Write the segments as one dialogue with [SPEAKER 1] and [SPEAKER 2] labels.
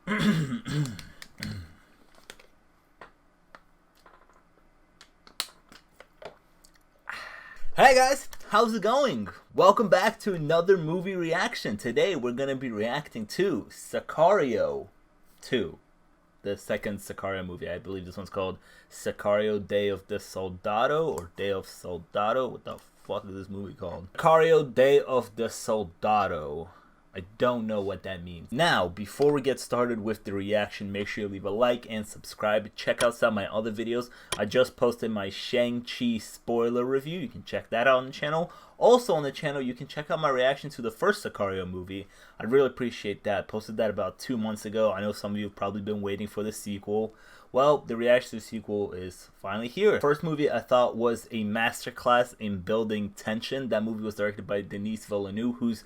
[SPEAKER 1] Hey guys, how's it going? Welcome back to another movie reaction. Today we're going to be reacting to Sicario 2. The second Sicario movie. I believe this one's called Sicario Day of the Soldado or Day of Soldado. What the fuck is this movie called? Sicario Day of the Soldado. I don't know what that means. Now, before we get started with the reaction, make sure you leave a like and subscribe. Check out some of my other videos. I just posted my Shang-Chi spoiler review. You can check that out on the channel. Also on the channel, you can check out my reaction to the first Sicario movie. I'd really appreciate that. I posted that about 2 months ago. I know some of you have probably been waiting for the sequel. Well, the reaction to the sequel is finally here. First movie I thought was a masterclass in building tension. That movie was directed by Denis Villeneuve, who's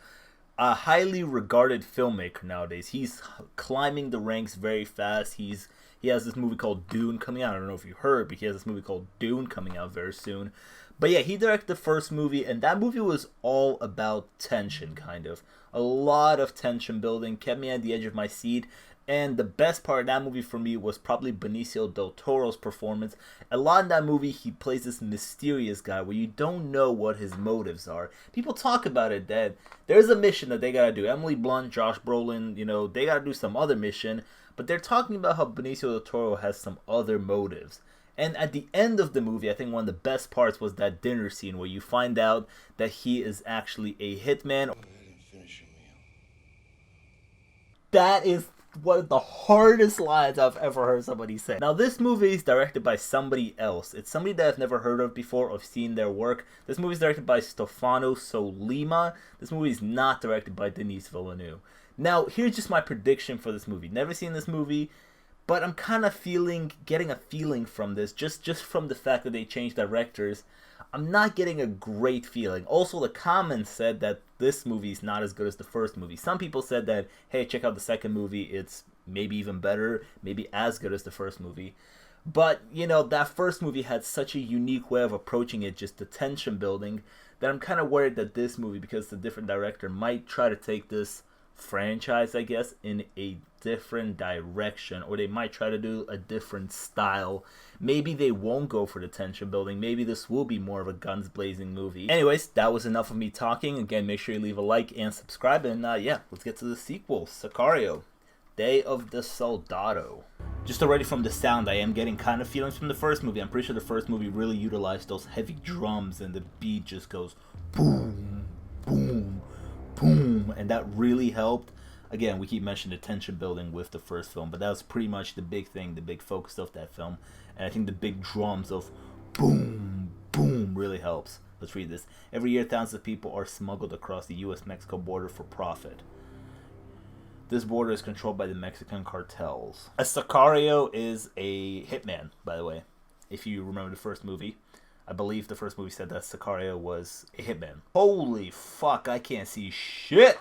[SPEAKER 1] a highly regarded filmmaker nowadays. He's climbing the ranks very fast. He has this movie called Dune coming out. I don't know if you heard, but he has this movie called Dune coming out very soon. But yeah, he directed the first movie, and that movie was all about tension, kind of. A lot of tension building, kept me at the edge of my seat. And the best part of that movie for me was probably Benicio del Toro's performance. A lot in that movie, he plays this mysterious guy where you don't know what his motives are. People talk about it that there's a mission that they gotta do. Emily Blunt, Josh Brolin, you know, they gotta do some other mission. But they're talking about how Benicio del Toro has some other motives. And at the end of the movie, I think one of the best parts was that dinner scene where you find out that he is actually a hitman. That is one of the hardest lines I've ever heard somebody say. Now, this movie is directed by somebody else. It's somebody that I've never heard of before or seen their work. This movie is directed by Stefano Sollima. This movie is not directed by Denis Villeneuve. Now, here's just my prediction for this movie. Never seen this movie, but I'm kind of getting a feeling from this, just from the fact that they changed directors. I'm not getting a great feeling. Also, the comments said that this movie is not as good as the first movie. Some people said that, hey, check out the second movie. It's maybe even better, maybe as good as the first movie. But, you know, that first movie had such a unique way of approaching it, just the tension building, that I'm kind of worried that this movie, because it's a different director, might try to take this franchise, I guess, in a different direction, or they might try to do a different style. Maybe they won't go for the tension building. Maybe this will be more of a guns blazing movie. Anyways, that was enough of me talking. Again, make sure you leave a like and subscribe, and yeah, let's get to the sequel, Sicario Day of the Soldado. Just already from the sound, I am getting kind of feelings from the first movie. I'm pretty sure the first movie really utilized those heavy drums, and the beat just goes boom, boom, boom, and that really helped. Again, we keep mentioning the tension building with the first film, but that was pretty much the big thing, the big focus of that film. And I think the big drums of boom, boom really helps. Let's read this. Every year, thousands of people are smuggled across the U.S.-Mexico border for profit. This border is controlled by the Mexican cartels. A Sicario is a hitman, by the way. If you remember the first movie, I believe the first movie said that Sicario was a hitman. Holy fuck, I can't see shit!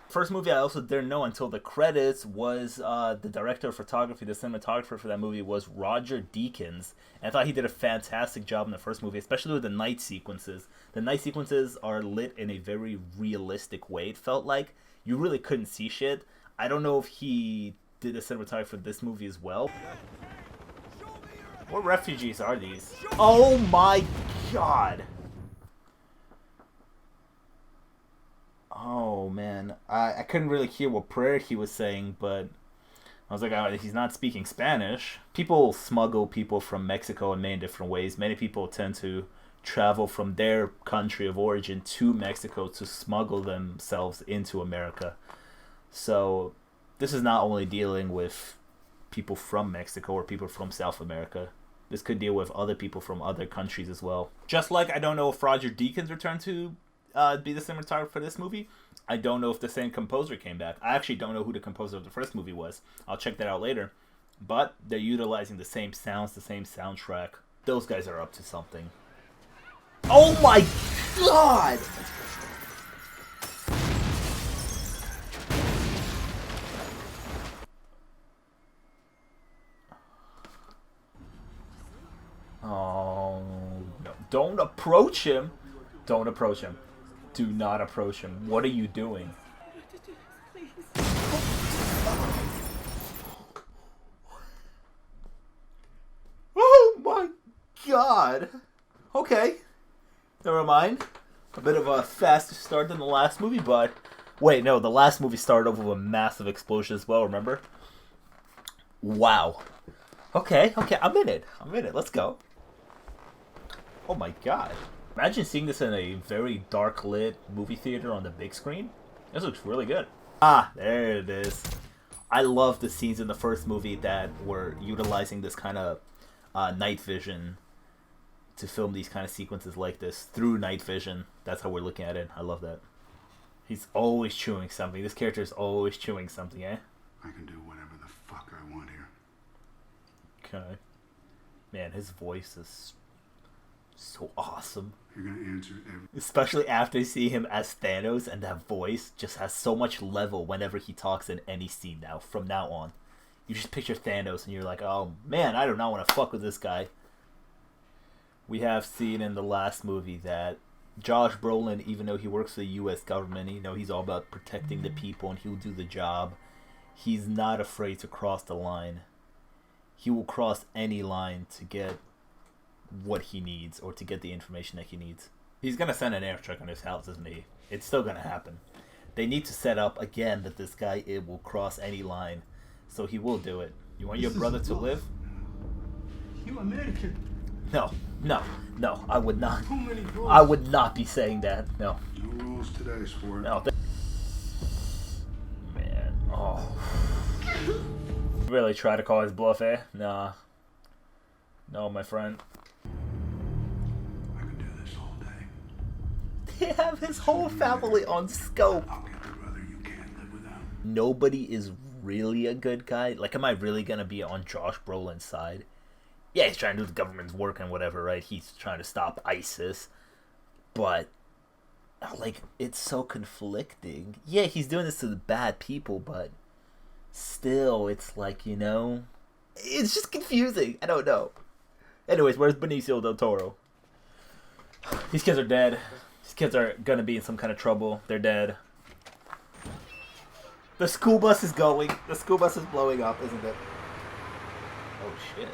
[SPEAKER 1] First movie I also didn't know until the credits was the director of photography, the cinematographer for that movie was Roger Deakins. And I thought he did a fantastic job in the first movie, especially with the night sequences. The night sequences are lit in a very realistic way, it felt like. You really couldn't see shit. I don't know if he did the cinematography for this movie as well. What refugees are these? Oh my god! Oh man, I couldn't really hear what prayer he was saying, but I was like, oh, he's not speaking Spanish. People smuggle people from Mexico in many different ways. Many people tend to travel from their country of origin to Mexico to smuggle themselves into America. So this is not only dealing with people from Mexico or people from South America. This could deal with other people from other countries as well. Just like I don't know if Roger Deakins returned to be the cinematographer for this movie. I don't know if the same composer came back. I actually don't know who the composer of the first movie was. I'll check that out later. But they're utilizing the same sounds, the same soundtrack. Those guys are up to something. Oh my god! Oh no. Don't approach him. Don't approach him. Do not approach him. What are you doing? god! Okay. Never mind. A bit of a faster start than the last movie, but... Wait, no, the last movie started off with a massive explosion as well, remember? Wow. Okay, I'm in it. Let's go. Oh my god. Imagine seeing this in a very dark lit movie theater on the big screen. This looks really good. Ah, there it is. I love the scenes in the first movie that were utilizing this kind of night vision to film these kind of sequences like this through night vision. That's how we're looking at it. I love that. He's always chewing something. This character is always chewing something, eh?
[SPEAKER 2] I can do whatever the fuck I want here.
[SPEAKER 1] Okay. Man, his voice is so awesome.
[SPEAKER 2] You're gonna answer every...
[SPEAKER 1] Especially after you see him as Thanos, and that voice just has so much level whenever he talks in any scene now, from now on. You just picture Thanos and you're like, oh man, I do not want to fuck with this guy. We have seen in the last movie that Josh Brolin, even though he works for the U.S. government, he's all about protecting the people and he'll do the job. He's not afraid to cross the line. He will cross any line to get what he needs or to get the information that he needs. He's going to send an air truck on his house, isn't he? It's still going to happen. They need to set up, again, that this guy will cross any line. So he will do it. You want your brother to live?
[SPEAKER 2] You American.
[SPEAKER 1] No, I would not. I would not be saying that. No.
[SPEAKER 2] No rules today, sport.
[SPEAKER 1] No. Man, oh. Really try to call his bluff, eh? Nah. No, my friend.
[SPEAKER 2] I can do this all day.
[SPEAKER 1] They have his whole family on scope.
[SPEAKER 2] I'll get the brother you can't live without.
[SPEAKER 1] Nobody is really a good guy. Like, am I really gonna be on Josh Brolin's side? Yeah, he's trying to do the government's work and whatever, right? He's trying to stop ISIS. But, like, it's so conflicting. Yeah, he's doing this to the bad people, but still, it's like, it's just confusing. I don't know. Anyways, where's Benicio del Toro? These kids are dead. These kids are gonna be in some kind of trouble. They're dead. The school bus is going. The school bus is blowing up, isn't it? Oh, shit.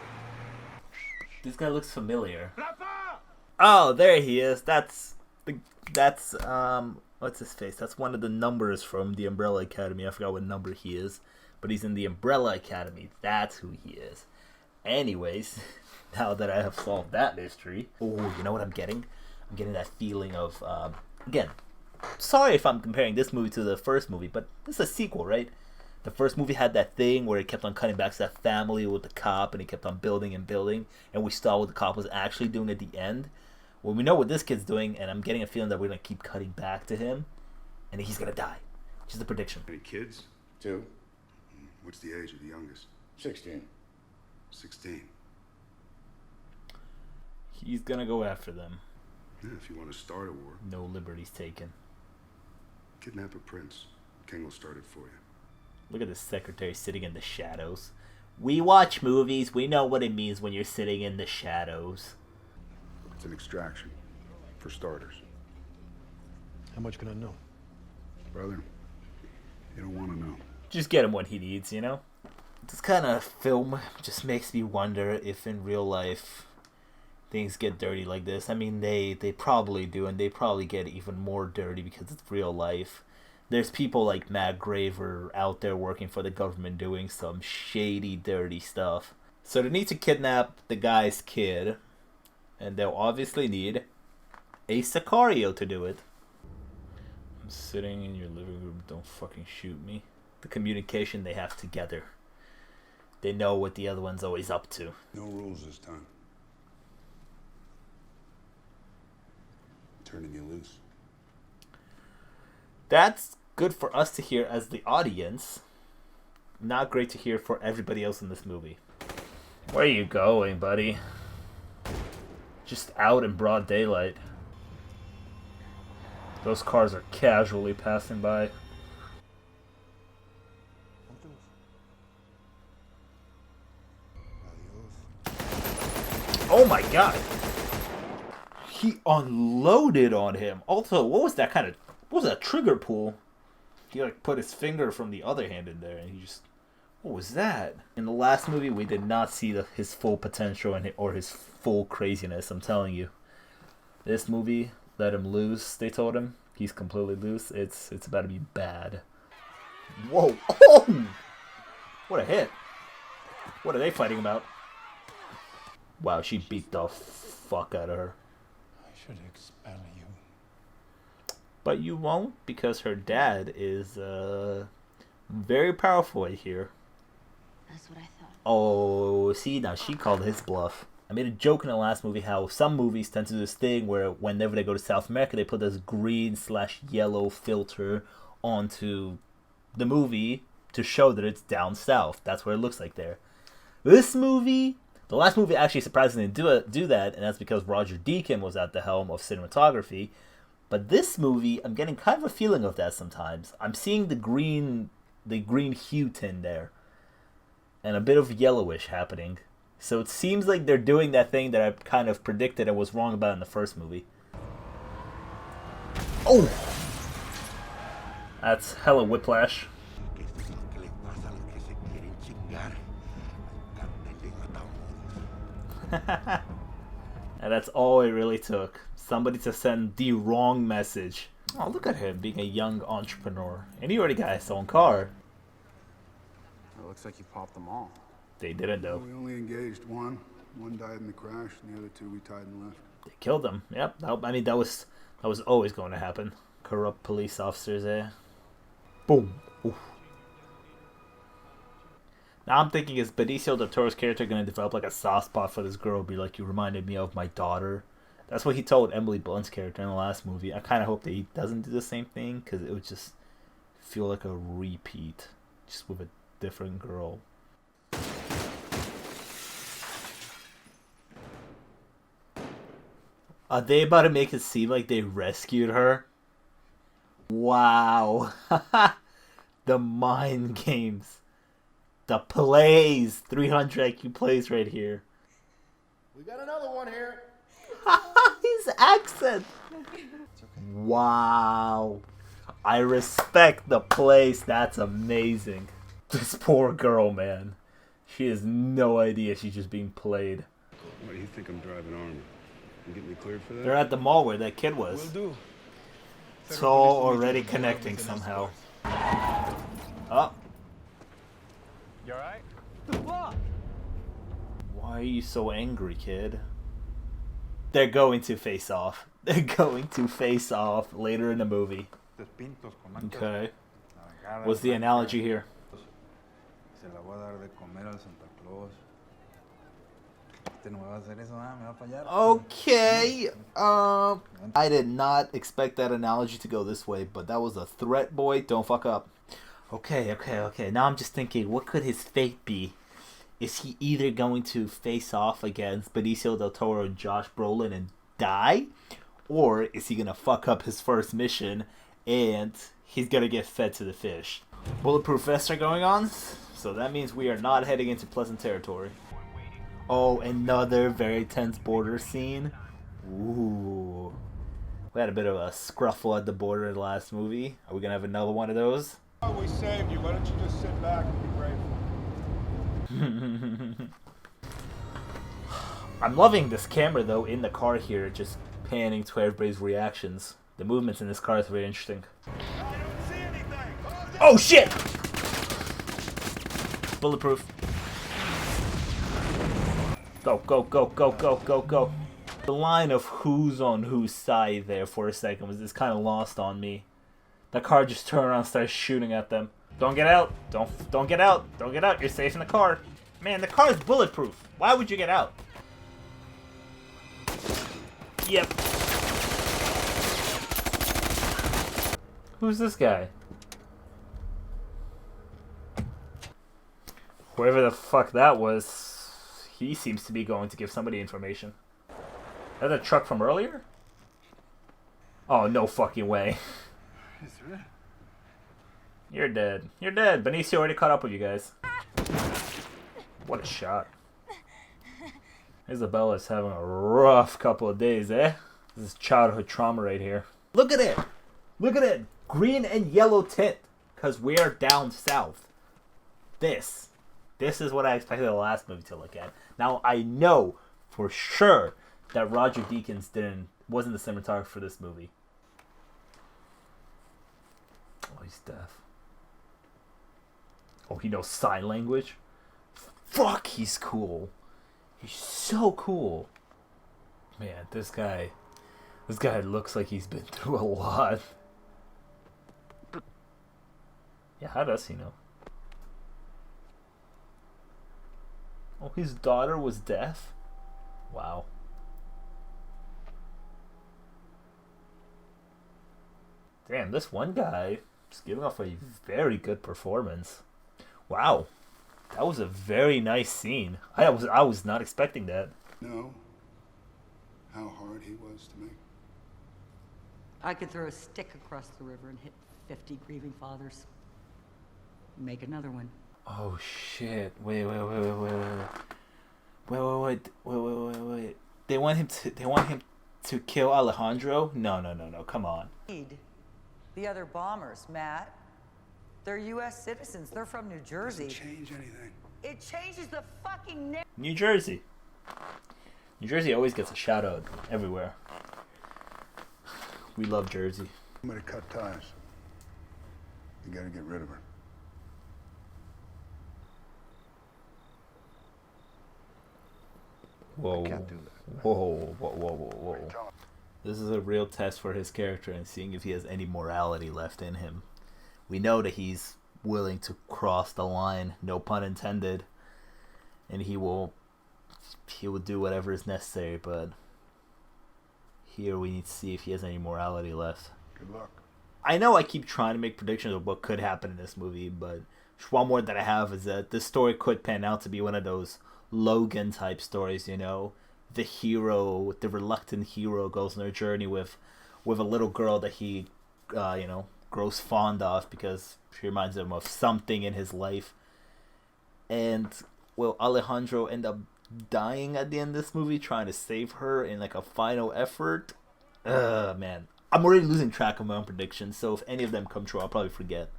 [SPEAKER 1] This guy looks familiar. Oh, there he is. That's what's his face? That's one of the numbers from the Umbrella Academy. I forgot what number he is, but he's in the Umbrella Academy. That's who he is. Anyways, now that I have solved that mystery, oh, you know what I'm getting? I'm getting that feeling of again. Sorry if I'm comparing this movie to the first movie, but this is a sequel, right? The first movie had that thing where it kept on cutting back to that family with the cop, and it kept on building and building, and we saw what the cop was actually doing at the end. Well, we know what this kid's doing, and I'm getting a feeling that we're going to keep cutting back to him, and he's going to die. Just a prediction.
[SPEAKER 2] Any kids?
[SPEAKER 3] 2.
[SPEAKER 2] What's the age of the youngest?
[SPEAKER 3] 16.
[SPEAKER 2] 16.
[SPEAKER 1] He's going to go after them.
[SPEAKER 2] Yeah, if you want to start a war.
[SPEAKER 1] No liberties taken.
[SPEAKER 2] Kidnap a prince. King will start it for you.
[SPEAKER 1] Look at the secretary sitting in the shadows. We watch movies. We know what it means when you're sitting in the shadows.
[SPEAKER 2] It's an extraction. For starters.
[SPEAKER 3] How much can I know?
[SPEAKER 2] Brother, you don't want to know.
[SPEAKER 1] Just get him what he needs, This kind of film just makes me wonder if in real life things get dirty like this. I mean, they probably do, and they probably get even more dirty because it's real life. There's people like Matt Graver out there working for the government doing some shady, dirty stuff. So they need to kidnap the guy's kid, and they'll obviously need a Sicario to do it. I'm sitting in your living room, don't fucking shoot me. The communication they have together. They know what the other one's always up to.
[SPEAKER 2] No rules this time. Turning you loose.
[SPEAKER 1] That's good for us to hear as the audience. Not great to hear for everybody else in this movie. Where are you going, buddy? Just out in broad daylight. Those cars are casually passing by. Oh my god! He unloaded on him. Also, what was that trigger pull? He put his finger from the other hand in there and he just What was that? In the last movie, we did not see his full potential or his full craziness, I'm telling you. This movie, let him loose, they told him. He's completely loose. It's about to be bad. Whoa! Oh! What a hit. What are they fighting about? Wow, she beat the fuck out of her.
[SPEAKER 3] I should expel you.
[SPEAKER 1] But you won't, because her dad is very powerful here.
[SPEAKER 4] That's what I thought.
[SPEAKER 1] Oh, see, now she called his bluff. I made a joke in the last movie how some movies tend to do this thing where whenever they go to South America, they put this green/yellow filter onto the movie to show that it's down south. That's what it looks like there. This movie, the last movie actually surprisingly didn't do that, and that's because Roger Deakins was at the helm of cinematography. But this movie, I'm getting kind of a feeling of that sometimes. I'm seeing the green hue tint there, and a bit of yellowish happening. So it seems like they're doing that thing that I kind of predicted and was wrong about in the first movie. Oh! That's hella whiplash. And that's all it really took. Somebody to send the wrong message. Oh, look at him being a young entrepreneur. And he already got his own car.
[SPEAKER 2] It looks like you popped them all.
[SPEAKER 1] They didn't though.
[SPEAKER 2] We only engaged one. One died in the crash, and the other two we tied and left.
[SPEAKER 1] They killed them. Yep. I mean, that was always going to happen. Corrupt police officers, eh? Boom. Oof. Now I'm thinking, is Benicio del Toro's character going to develop like a soft spot for this girl? Be like, you reminded me of my daughter. That's what he told Emily Blunt's character in the last movie. I kind of hope that he doesn't do the same thing, because it would just feel like a repeat, just with a different girl. Are they about to make it seem like they rescued her? Wow. The mind games. The plays. 300 IQ plays right here.
[SPEAKER 3] We got another one here.
[SPEAKER 1] His accent. Wow. I respect the place. That's amazing. This poor girl, man. She has no idea she's just being played.
[SPEAKER 2] Why do you think I'm driving armor? You get me cleared for that?
[SPEAKER 1] They're at the mall where that kid was.
[SPEAKER 3] Will do.
[SPEAKER 1] It's all already connecting somehow. Oh.
[SPEAKER 3] You alright?
[SPEAKER 1] Why are you so angry, kid? They're going to face off. They're going to face off later in the movie. Okay. What's the analogy here? Okay. I did not expect that analogy to go this way, but that was a threat, boy. Don't fuck up. Okay. Now I'm just thinking, what could his fate be? Is he either going to face off against Benicio del Toro and Josh Brolin and die? Or is he going to fuck up his first mission and he's going to get fed to the fish? Bulletproof vests are going on, so that means we are not heading into pleasant territory. Oh, another very tense border scene. Ooh. We had a bit of a scruffle at the border in the last movie. Are we going to have another one of those?
[SPEAKER 3] Oh, we saved you. Why don't you just sit back and be grateful?
[SPEAKER 1] I'm loving this camera though in the car here, just panning to everybody's reactions. The movements in this car is very interesting. Oh shit! Bulletproof. Go. The line of who's on whose side there for a second was just kind of lost on me. The car just turned around and started shooting at them. Don't get out. Don't get out. Don't get out. You're safe in the car. Man, the car is bulletproof. Why would you get out? Yep. Who's this guy? Whoever the fuck that was, he seems to be going to give somebody information. Is that a truck from earlier? Oh, no fucking way. You're dead. You're dead. Benicio already caught up with you guys. What a shot. Isabella's having a rough couple of days, eh? This is childhood trauma right here. Look at it! Look at it! Green and yellow tint. Because we're down south. This This is what I expected the last movie to look at. Now, I know for sure that Roger Deakins wasn't the cinematographer for this movie. Oh, he's deaf. Oh, he knows sign language? Fuck, he's cool. He's so cool. Man, this guy looks like he's been through a lot. Yeah, how does he know? Oh, his daughter was deaf? Wow. Damn, this one guy is giving off a very good performance. Wow. That was a very nice scene. I was not expecting that.
[SPEAKER 2] Know how hard he was to make?
[SPEAKER 5] I could throw a stick across the river and hit 50 grieving fathers. Make another one.
[SPEAKER 1] Oh shit. Wait. They want him to kill Alejandro? No. Come on.
[SPEAKER 5] The other bombers, Matt. They're U.S. citizens. They're from New Jersey.
[SPEAKER 2] Doesn't change anything.
[SPEAKER 5] It changes the fucking name.
[SPEAKER 1] New Jersey. New Jersey always gets a shout out everywhere. We love Jersey.
[SPEAKER 2] I'm gonna cut ties. You gotta get rid of her.
[SPEAKER 1] Whoa.
[SPEAKER 2] I can't do that.
[SPEAKER 1] Whoa. This is a real test for his character and seeing if he has any morality left in him. We know that he's willing to cross the line, no pun intended, and he will do whatever is necessary, but here we need to see if he has any morality left.
[SPEAKER 2] Good luck.
[SPEAKER 1] I know I keep trying to make predictions of what could happen in this movie, but one more that I have is that this story could pan out to be one of those Logan type stories, you know, the reluctant hero goes on a journey with a little girl that he grows fond of because she reminds him of something in his life. And will Alejandro end up dying at the end of this movie trying to save her in like a final effort? Man, I'm already losing track of my own predictions, so if any of them come true, I'll probably forget.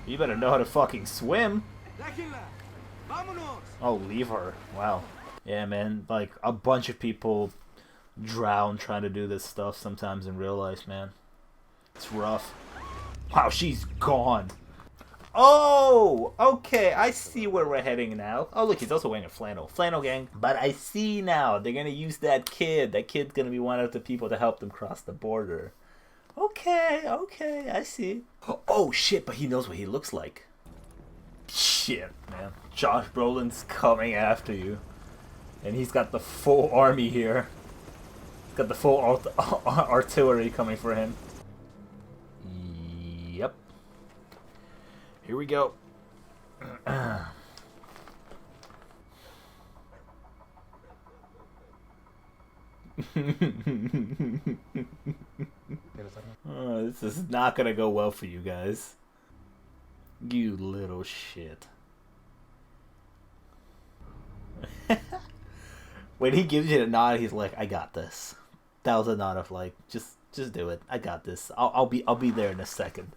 [SPEAKER 1] You better know how to fucking swim. Oh, leave her. Wow. Yeah, man, like a bunch of people drown trying to do this stuff sometimes in real life, man. It's rough. Wow, she's gone. Oh, okay, I see where we're heading now. Oh, look, he's also wearing a flannel. Flannel gang. But I see now. They're going to use that kid. That kid's going to be one of the people to help them cross the border. Okay, I see. Oh, shit, but he knows what he looks like. Shit, man. Josh Brolin's coming after you. And he's got the full army here. He's got the full artillery coming for him. Yep. Here we go. This is not gonna go well for you guys. You little shit. When he gives you the nod, he's like, "I got this." That was a nod of like, just do it. I got this. I'll be there in a second.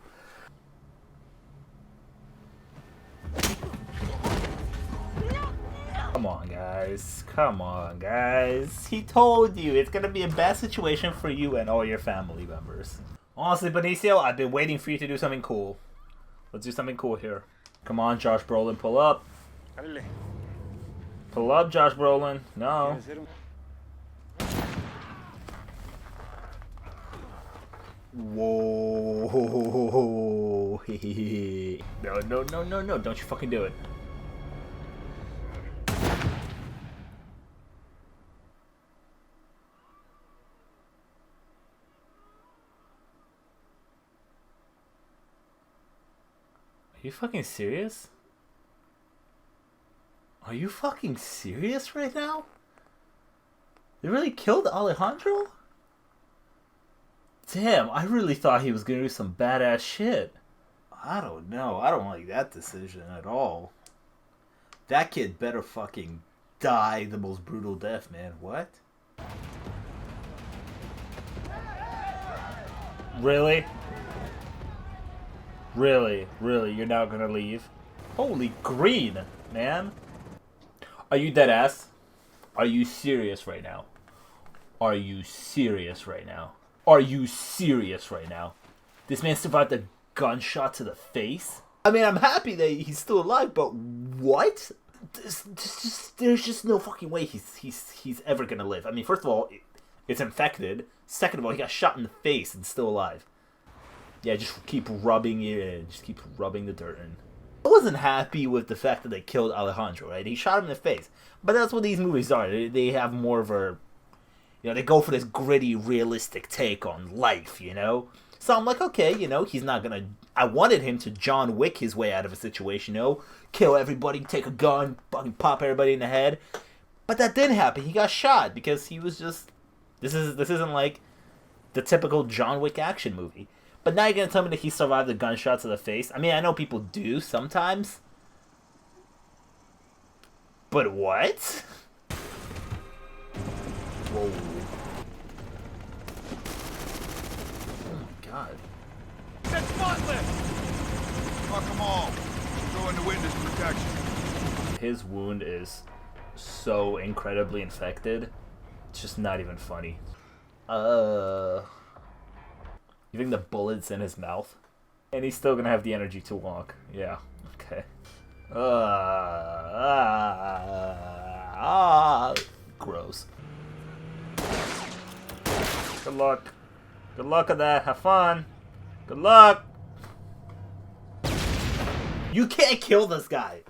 [SPEAKER 1] Come on, guys. He told you it's gonna be a bad situation for you and all your family members. Honestly, Benicio, I've been waiting for you to do something cool. Let's do something cool here. Come on, Josh Brolin, pull up. Pull up, Josh Brolin. No. Whoa. No. Don't you fucking do it. Are you fucking serious? Are you fucking serious right now? They really killed Alejandro? Damn, I really thought he was gonna do some badass shit. I don't know. I don't like that decision at all. That kid better fucking die the most brutal death, man. What? Really? Really? You're not gonna leave? Holy green! man. Are you dead ass? Are you serious right now? Are you serious right now? Are you serious right now? This man survived a gunshot to the face? I mean, I'm happy that he's still alive, but what? There's just no fucking way he's ever gonna live. I mean, first of all, it's infected. Second of all, he got shot in the face and still alive. Yeah, just keep rubbing it in. Just keep rubbing the dirt in. I wasn't happy with the fact that they killed Alejandro, right? He shot him in the face. But that's what these movies are. They have more of a... You know, they go for this gritty, realistic take on life, you know? So I'm like, okay, you know, he's not gonna... I wanted him to John Wick his way out of a situation, you know? Kill everybody, take a gun, fucking pop everybody in the head. But that didn't happen. He got shot because he was just... This isn't like the typical John Wick action movie. But now you're gonna tell me that he survived the gunshot to the face? I mean, I know people do sometimes. But what? Whoa. Oh my god.
[SPEAKER 3] It's spotless! Fuck them all. Throw in the witness protection.
[SPEAKER 1] His wound is so incredibly infected. It's just not even funny. You think the bullet's in his mouth? And he's still gonna have the energy to walk. Yeah, okay. Gross. Good luck. Good luck at that. Have fun. Good luck. You can't kill this guy.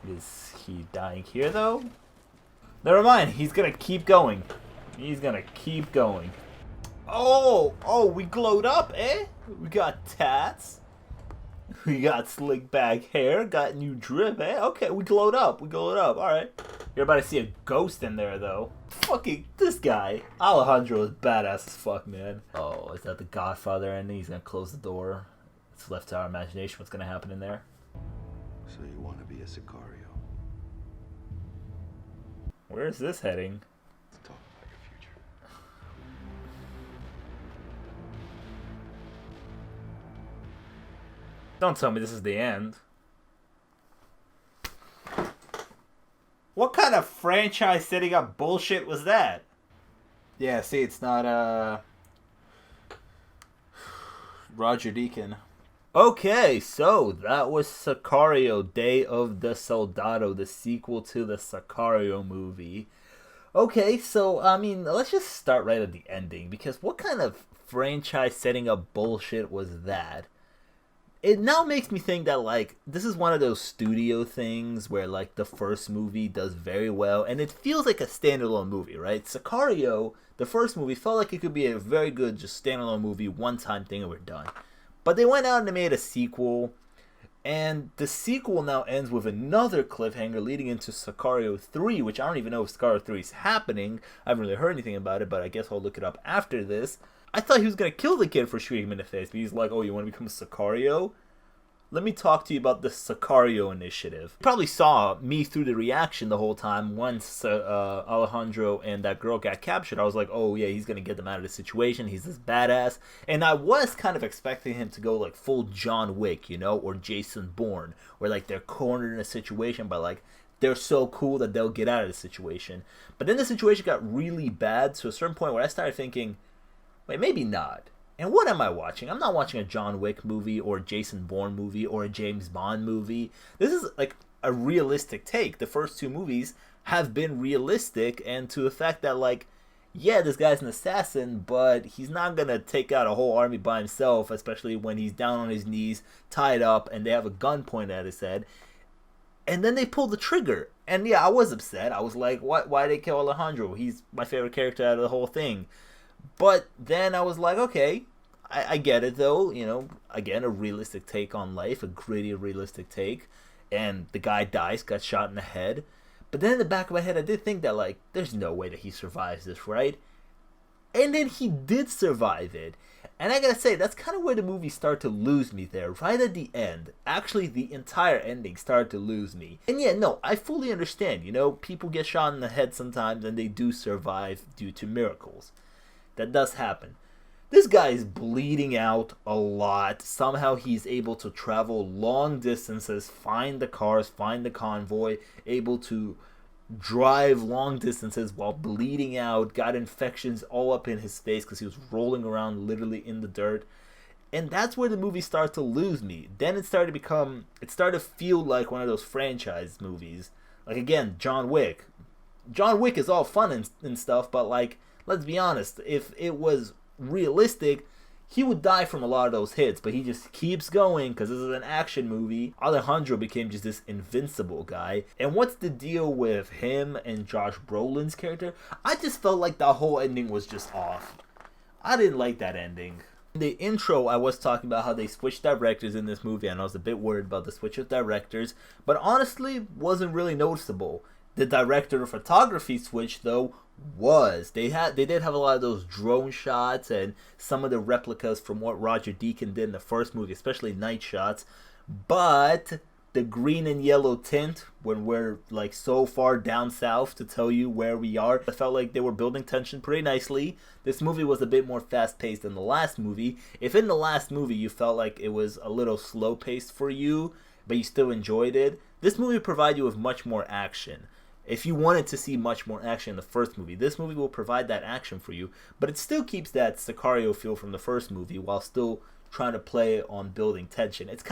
[SPEAKER 1] Is he dying here, though? Never mind. He's gonna keep going. He's gonna keep going. Oh, we glowed up, eh? We got tats. We got slick back hair. Got new drip, eh? Okay, we glowed up. Alright. You're about to see a ghost in there, though. Fucking this guy. Alejandro is badass as fuck, man. Oh, is that the Godfather ending? He's gonna close the door. It's left to our imagination what's gonna happen in there.
[SPEAKER 2] So you want to be a Sicario?
[SPEAKER 1] Where is this heading?
[SPEAKER 2] Let's talk about your future.
[SPEAKER 1] Don't tell me this is the end. What kind of franchise setting up bullshit was that? Yeah, see, it's not, Roger Deakins. Okay, so that was Sicario, Day of the Soldado, the sequel to the Sicario movie. Okay, so, I mean, let's just start right at the ending, because what kind of franchise setting up bullshit was that? It now makes me think that, like, this is one of those studio things where, like, the first movie does very well, and it feels like a standalone movie, right? Sicario, the first movie, felt like it could be a very good, just standalone movie, one-time thing, and we're done. But they went out and they made a sequel, and the sequel now ends with another cliffhanger leading into Sicario 3, which I don't even know if Sicario 3 is happening. I haven't really heard anything about it, but I guess I'll look it up after this. I thought he was going to kill the kid for shooting him in the face, but he's like, oh, you want to become a Sicario? Let me talk to you about the Sicario initiative. You probably saw me through the reaction the whole time once Alejandro and that girl got captured. I was like, oh yeah, he's going to get them out of the situation. He's this badass. And I was kind of expecting him to go like full John Wick, you know, or Jason Bourne, where like they're cornered in a situation, but like they're so cool that they'll get out of the situation. But then the situation got really bad to a certain point where I started thinking, wait, maybe not. And what am I watching? I'm not watching a John Wick movie or a Jason Bourne movie or a James Bond movie. This is like a realistic take. The first two movies have been realistic, and to the fact that, like, yeah, this guy's an assassin, but he's not going to take out a whole army by himself, especially when he's down on his knees, tied up, and they have a gun pointed at his head. And then they pull the trigger. And yeah, I was upset. I was like, why did they kill Alejandro? He's my favorite character out of the whole thing. But then I was like, okay, I get it though, you know, again, a realistic take on life, a gritty, realistic take, and the guy dies, got shot in the head. But then in the back of my head, I did think that, like, there's no way that he survives this, right? And then he did survive it. And I gotta say, that's kind of where the movie started to lose me there, right at the end. Actually, the entire ending started to lose me. And yeah, no, I fully understand, you know, people get shot in the head sometimes and they do survive due to miracles. That does happen. This guy is bleeding out a lot. Somehow he's able to travel long distances, find the cars, find the convoy, able to drive long distances while bleeding out, got infections all up in his face because he was rolling around literally in the dirt. And that's where the movie started to lose me. Then it started to feel like one of those franchise movies. Like, again, John Wick. John Wick is all fun and stuff, but, like, let's be honest, if it was realistic, he would die from a lot of those hits, but he just keeps going because this is an action movie. Alejandro became just this invincible guy. And what's the deal with him and Josh Brolin's character? I just felt like the whole ending was just off. I didn't like that ending. In the intro, I was talking about how they switched directors in this movie, and I was a bit worried about the switch of directors, but honestly, wasn't really noticeable. The director of photography switch, though, was. They did have a lot of those drone shots and some of the replicas from what Roger Deakins did in the first movie, especially night shots, but the green and yellow tint when we're like so far down south to tell you where we are, I felt like they were building tension pretty nicely. This movie was a bit more fast paced than the last movie. If in the last movie you felt like it was a little slow paced for you but you still enjoyed it, this movie provided you with much more action. If you wanted to see much more action in the first movie, this movie will provide that action for you, but it still keeps that Sicario feel from the first movie while still trying to play on building tension. It's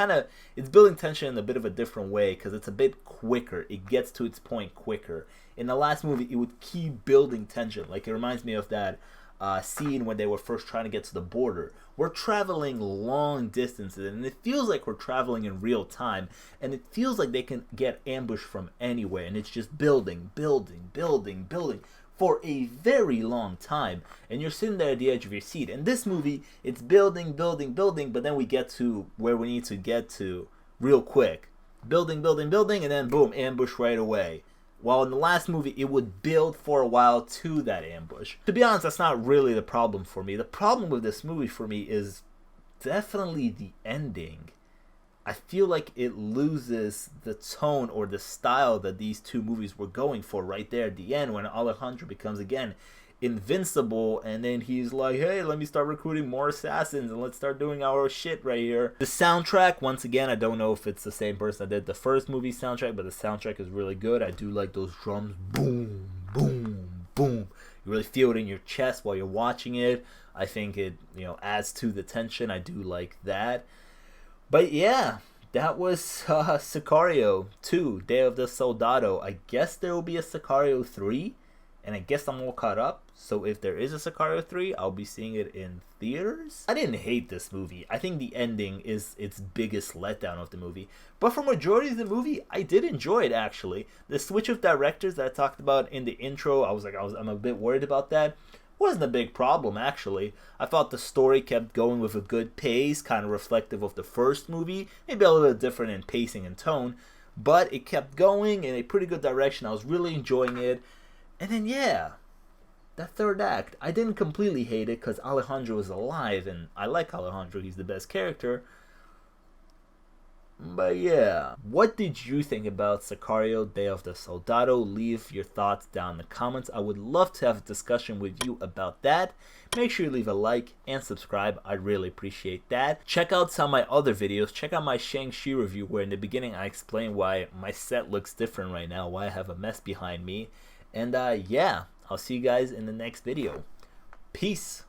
[SPEAKER 1] building tension in a bit of a different way because it's a bit quicker. It gets to its point quicker. In the last movie, it would keep building tension. Like, it reminds me of that scene when they were first trying to get to the border. We're traveling long distances, and it feels like we're traveling in real time, and it feels like they can get ambushed from anywhere, and it's just building, building, building, building for a very long time, and you're sitting there at the edge of your seat. In this movie, it's building, building, building, but then we get to where we need to get to real quick. Building, building, building, and then boom, ambush right away. While in the last movie, it would build for a while to that ambush. To be honest, that's not really the problem for me. The problem with this movie for me is definitely the ending. I feel like it loses the tone or the style that these two movies were going for right there at the end when Alejandro becomes, again, invincible, and then he's like, hey, let me start recruiting more assassins and let's start doing our shit right here. The soundtrack, once again, I don't know if it's the same person that did the first movie soundtrack, but the soundtrack is really good. I do like those drums. Boom, boom, boom. You really feel it in your chest while you're watching it. I think it, adds to the tension. I do like that. But yeah, that was Sicario 2, Day of the Soldado. I guess there will be a Sicario 3, and I guess I'm all caught up. So if there is a Sicario 3, I'll be seeing it in theaters. I didn't hate this movie. I think the ending is its biggest letdown of the movie. But for majority of the movie, I did enjoy it, actually. The switch of directors that I talked about in the intro, I'm a bit worried about that. Wasn't a big problem, actually. I thought the story kept going with a good pace, kind of reflective of the first movie, maybe a little bit different in pacing and tone, but it kept going in a pretty good direction. I was really enjoying it. And then, yeah, that third act, I didn't completely hate it because Alejandro is alive, and I like Alejandro, he's the best character. But yeah, what did you think about Sicario, Day of the Soldado? Leave your thoughts down in the comments. I would love to have a discussion with you about that. Make sure you leave a like and subscribe. I'd really appreciate that. Check out some of my other videos. Check out my Shang-Chi review where in the beginning I explain why my set looks different right now, why I have a mess behind me. And yeah, I'll see you guys in the next video. Peace.